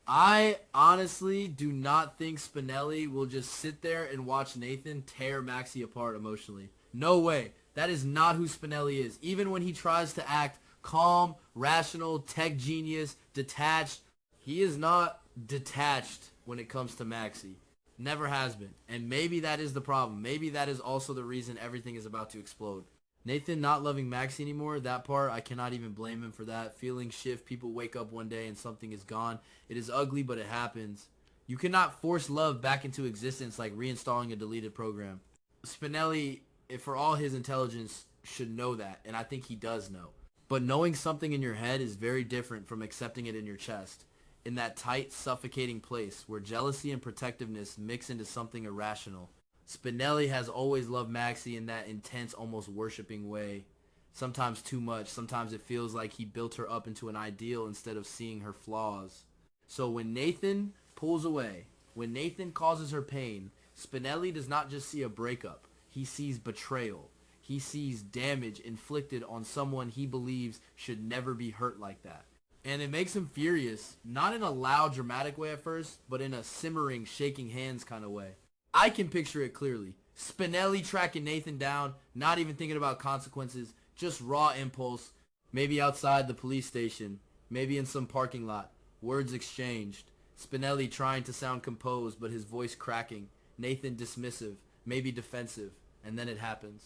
I honestly do not think Spinelli will just sit there and watch Nathan tear Maxie apart emotionally. No way. That is not who Spinelli is. Even when he tries to act calm, rational, tech genius, detached, he is not detached when it comes to Maxie. Never has been. And maybe that is the problem. Maybe that is also the reason everything is about to explode. Nathan not loving Maxie anymore, that part, I cannot even blame him for that. Feelings shift, people wake up one day and something is gone. It is ugly, but it happens. You cannot force love back into existence like reinstalling a deleted program. Spinelli, for all his intelligence, should know that, and I think he does know. But knowing something in your head is very different from accepting it in your chest. In that tight, suffocating place where jealousy and protectiveness mix into something irrational. Spinelli has always loved Maxie in that intense, almost worshipping way. Sometimes too much. Sometimes it feels like he built her up into an ideal instead of seeing her flaws. So when Nathan pulls away, when Nathan causes her pain, Spinelli does not just see a breakup. He sees betrayal. He sees damage inflicted on someone he believes should never be hurt like that. And it makes him furious, not in a loud, dramatic way at first, but in a simmering, shaking hands kind of way. I can picture it clearly. Spinelli tracking Nathan down, not even thinking about consequences, just raw impulse. Maybe outside the police station, maybe in some parking lot. Words exchanged. Spinelli trying to sound composed, but his voice cracking. Nathan dismissive, maybe defensive, and then it happens.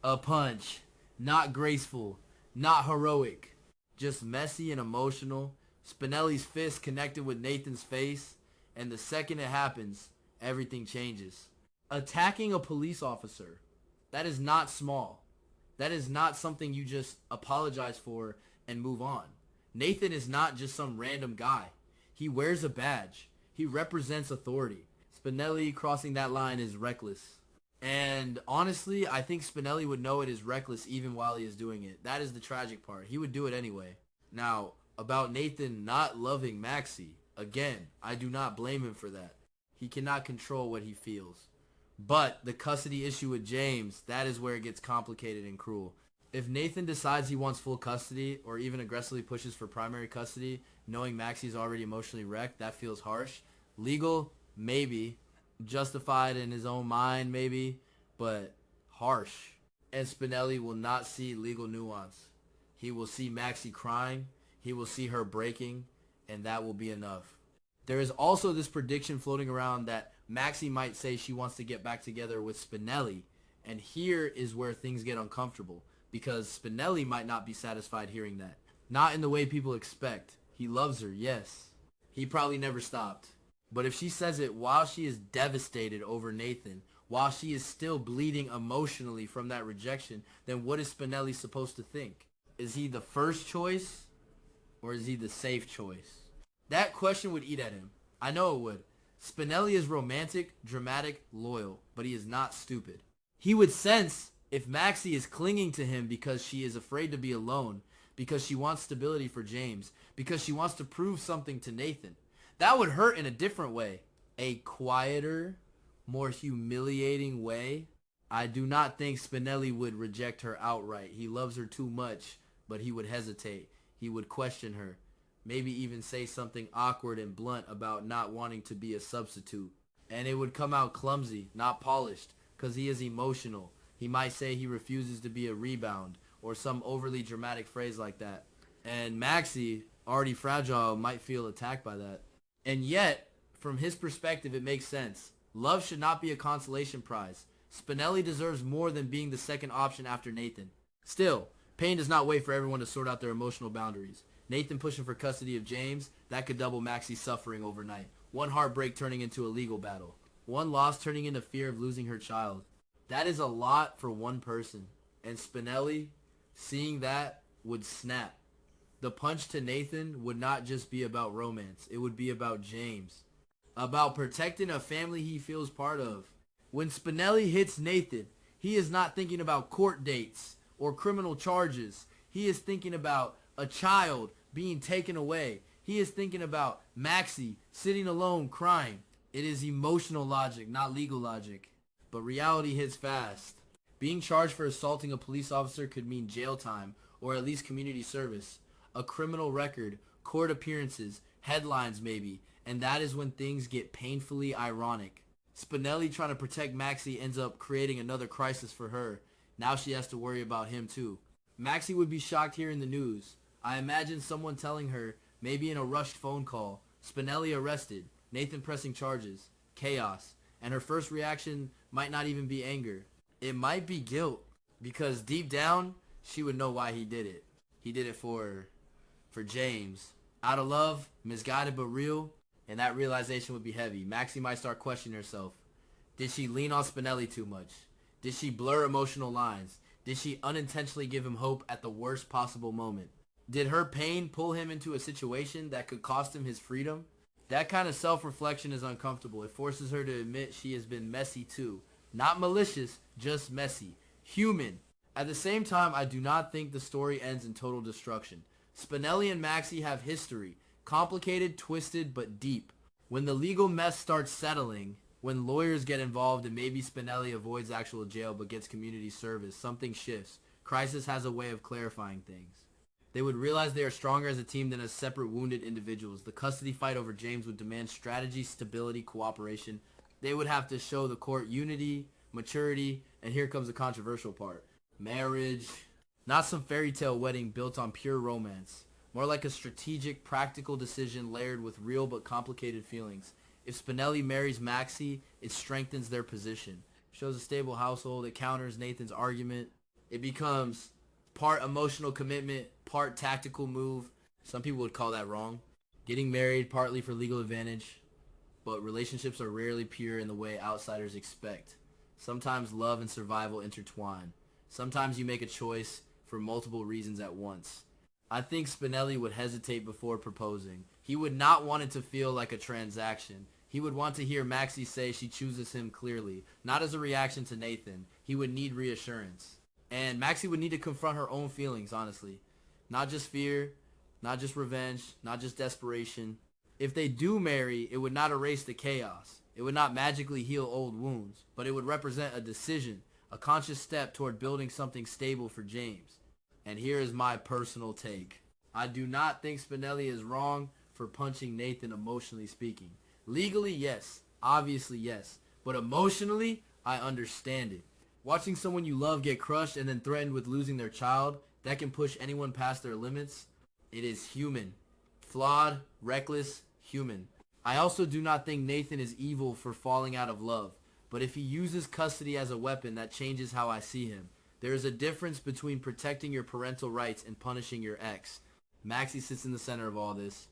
A punch. Not graceful, not heroic, just messy and emotional. Spinelli's fist connected with Nathan's face, and the second it happens, everything changes. Attacking a police officer, that is not small. That is not something you just apologize for and move on. Nathan is not just some random guy. He wears a badge. He represents authority. Spinelli crossing that line is reckless. And honestly, I think Spinelli would know it is reckless even while he is doing it. That is the tragic part. He would do it anyway. Now, about Nathan not loving Maxie, again, I do not blame him for that. He cannot control what he feels. But the custody issue with James, that is where it gets complicated and cruel. If Nathan decides he wants full custody or even aggressively pushes for primary custody, knowing Maxie's already emotionally wrecked, that feels harsh. Legal, maybe. Justified in his own mind, maybe. But harsh. And Spinelli will not see legal nuance. He will see Maxie crying. He will see her breaking. And that will be enough. There is also this prediction floating around that Maxie might say she wants to get back together with Spinelli. And here is where things get uncomfortable. Because Spinelli might not be satisfied hearing that. Not in the way people expect. He loves her, yes. He probably never stopped. But if she says it while she is devastated over Nathan, while she is still bleeding emotionally from that rejection, then what is Spinelli supposed to think? Is he the first choice? Or is he the safe choice? That question would eat at him. I know it would. Spinelli is romantic, dramatic, loyal, but he is not stupid. He would sense if Maxie is clinging to him because she is afraid to be alone, because she wants stability for James, because she wants to prove something to Nathan. That would hurt in a different way. A quieter, more humiliating way. I do not think Spinelli would reject her outright. He loves her too much, but he would hesitate. He would question her. Maybe even say something awkward and blunt about not wanting to be a substitute. And it would come out clumsy, not polished, because he is emotional. He might say he refuses to be a rebound, or some overly dramatic phrase like that. And Maxie, already fragile, might feel attacked by that. And yet, from his perspective, it makes sense. Love should not be a consolation prize. Spinelli deserves more than being the second option after Nathan. Still, pain does not wait for everyone to sort out their emotional boundaries. Nathan pushing for custody of James, that could double Maxie's suffering overnight. One heartbreak turning into a legal battle. One loss turning into fear of losing her child. That is a lot for one person. And Spinelli, seeing that, would snap. The punch to Nathan would not just be about romance. It would be about James. About protecting a family he feels part of. When Spinelli hits Nathan, he is not thinking about court dates or criminal charges. He is thinking about a child being taken away. He is thinking about Maxie sitting alone crying. It is emotional logic, not legal logic. But reality hits fast. Being charged for assaulting a police officer could mean jail time, or at least community service. A criminal record, court appearances, headlines maybe, And that is when things get painfully ironic. Spinelli trying to protect Maxie ends up creating another crisis for her. Now she has to worry about him too. Maxie would be shocked hearing the news. I imagine someone telling her, maybe in a rushed phone call, Spinelli arrested, Nathan pressing charges, chaos, and her first reaction might not even be anger. It might be guilt, because deep down, she would know why he did it. He did it for James. Out of love, misguided but real, and that realization would be heavy. Maxie might start questioning herself. Did she lean on Spinelli too much? Did she blur emotional lines? Did she unintentionally give him hope at the worst possible moment? Did her pain pull him into a situation that could cost him his freedom? That kind of self-reflection is uncomfortable. It forces her to admit she has been messy too. Not malicious, just messy. Human. At the same time, I do not think the story ends in total destruction. Spinelli and Maxie have history. Complicated, twisted, but deep. When the legal mess starts settling, when lawyers get involved and maybe Spinelli avoids actual jail but gets community service, something shifts. Crisis has a way of clarifying things. They would realize they are stronger as a team than as separate wounded individuals. The custody fight over James would demand strategy, stability, cooperation. They would have to show the court unity, maturity, and here comes the controversial part. Marriage. Not some fairy tale wedding built on pure romance. More like a strategic, practical decision layered with real but complicated feelings. If Spinelli marries Maxie, it strengthens their position. Shows a stable household. It counters Nathan's argument. It becomes part emotional commitment, part tactical move. Some people would call that wrong. Getting married partly for legal advantage, but relationships are rarely pure in the way outsiders expect. Sometimes love and survival intertwine. Sometimes you make a choice for multiple reasons at once. I think Spinelli would hesitate before proposing. He would not want it to feel like a transaction. He would want to hear Maxie say she chooses him clearly, not as a reaction to Nathan. He would need reassurance. And Maxie would need to confront her own feelings, honestly. Not just fear, not just revenge, not just desperation. If they do marry, it would not erase the chaos. It would not magically heal old wounds, but it would represent a decision, a conscious step toward building something stable for James. And here is my personal take. I do not think Spinelli is wrong for punching Nathan emotionally speaking. Legally, yes. Obviously, yes. But emotionally, I understand it. Watching someone you love get crushed and then threatened with losing their child, that can push anyone past their limits. It is human. Flawed, reckless, human. I also do not think Nathan is evil for falling out of love. But if he uses custody as a weapon, that changes how I see him. There is a difference between protecting your parental rights and punishing your ex. Maxie sits in the center of all this.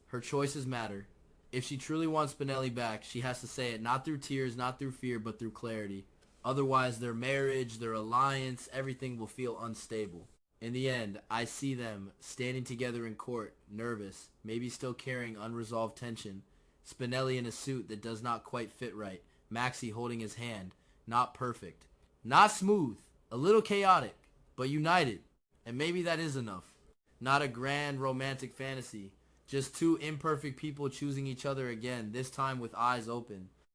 Her choices matter. If she truly wants Spinelli back, she has to say it not through tears, not through fear, but through clarity. Otherwise, their marriage, their alliance, everything will feel unstable. In the end, I see them standing together in court, nervous, maybe still carrying unresolved tension. Spinelli in a suit that does not quite fit right. Maxie holding his hand. Not perfect. Not smooth. A little chaotic, but united. And maybe that is enough. Not a grand romantic fantasy. Just two imperfect people choosing each other again, this time with eyes open.